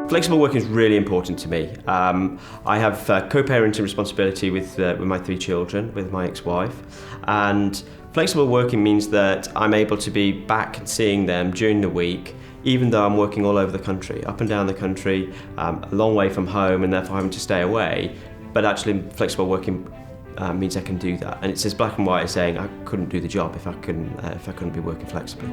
Flexible working is really important to me. I have co-parenting responsibility with my 3 children, with my ex-wife, and flexible working means that I'm able to be back and seeing them during the week, even though I'm working all over the country, up and down the country, a long way from home, and therefore having to stay away. But actually, flexible working means I can do that, and it's as black and white as saying I couldn't do the job if I couldn't be working flexibly.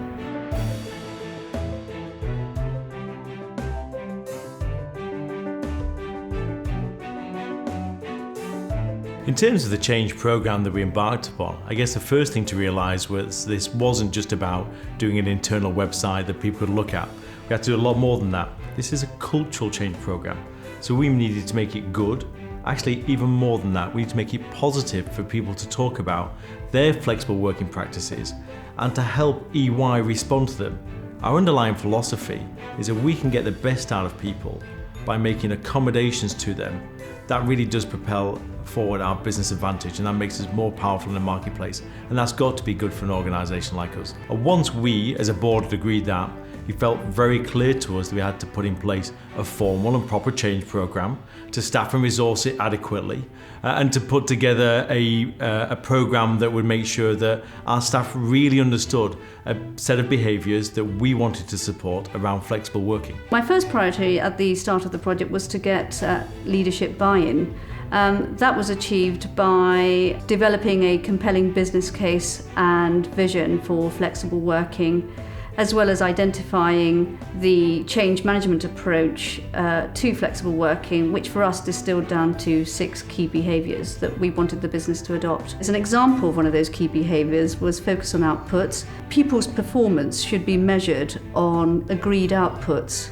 In terms of the change program that we embarked upon, I guess the first thing to realise was this wasn't just about doing an internal website that people could look at. We had to do a lot more than that. This is a cultural change program, so we needed to make it good. Actually, even more than that, we need to make it positive for people to talk about their flexible working practices and to help EY respond to them. Our underlying philosophy is that we can get the best out of people by making accommodations to them. That really does propel forward our business advantage, and that makes us more powerful in the marketplace, and that's got to be good for an organisation like us. And once we as a board had agreed that, it felt very clear to us that we had to put in place a formal and proper change program to staff and resource it adequately, and to put together a program that would make sure that our staff really understood a set of behaviours that we wanted to support around flexible working. My first priority at the start of the project was to get leadership buy-in. That was achieved by developing a compelling business case and vision for flexible working, as well as identifying the change management approach to flexible working, which for us distilled down to 6 key behaviours that we wanted the business to adopt. As an example of one of those key behaviours was focus on outputs. People's performance should be measured on agreed outputs,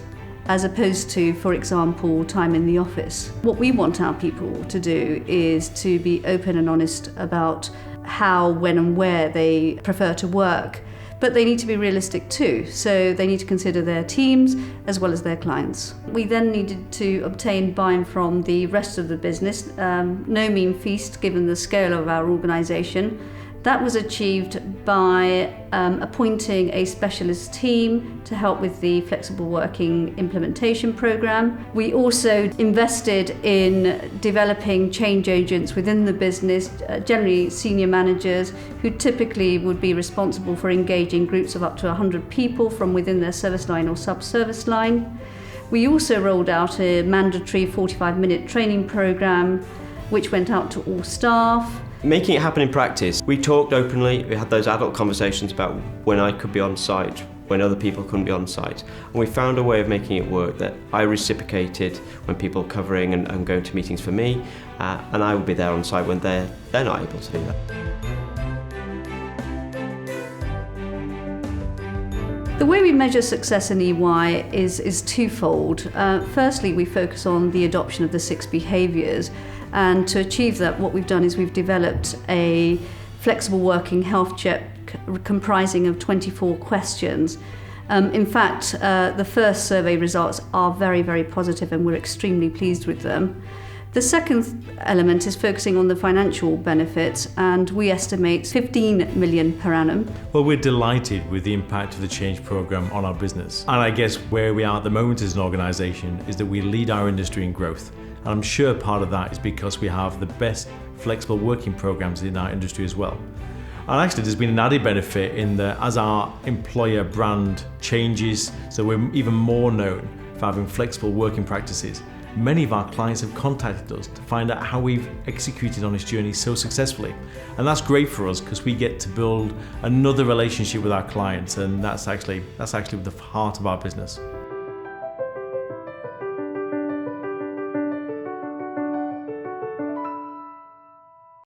as opposed to, for example, time in the office. What we want our people to do is to be open and honest about how, when and where they prefer to work, but they need to be realistic too, so they need to consider their teams as well as their clients. We then needed to obtain buy-in from the rest of the business, no mean feast given the scale of our organisation. That was achieved by appointing a specialist team to help with the flexible working implementation program. We also invested in developing change agents within the business, generally senior managers who typically would be responsible for engaging groups of up to 100 people from within their service line or sub-service line. We also rolled out a mandatory 45-minute training program which went out to all staff. Making it happen in practice, we talked openly, we had those adult conversations about when I could be on site, when other people couldn't be on site. And we found a way of making it work that I reciprocated when people were covering and going to meetings for me, and I would be there on site when they're not able to do that. The way we measure success in EY is twofold. Firstly, we focus on the adoption of the 6 behaviours. And to achieve that, what we've done is we've developed a flexible working health check comprising of 24 questions. In fact, the first survey results are very, very positive and we're extremely pleased with them. The second element is focusing on the financial benefits, and we estimate 15 million per annum. Well, we're delighted with the impact of the change program on our business. And I guess where we are at the moment as an organisation is that we lead our industry in growth. And I'm sure part of that is because we have the best flexible working programs in our industry as well. And actually there's been an added benefit in that as our employer brand changes, so we're even more known for having flexible working practices, many of our clients have contacted us to find out how we've executed on this journey so successfully. And that's great for us because we get to build another relationship with our clients, and that's actually the heart of our business.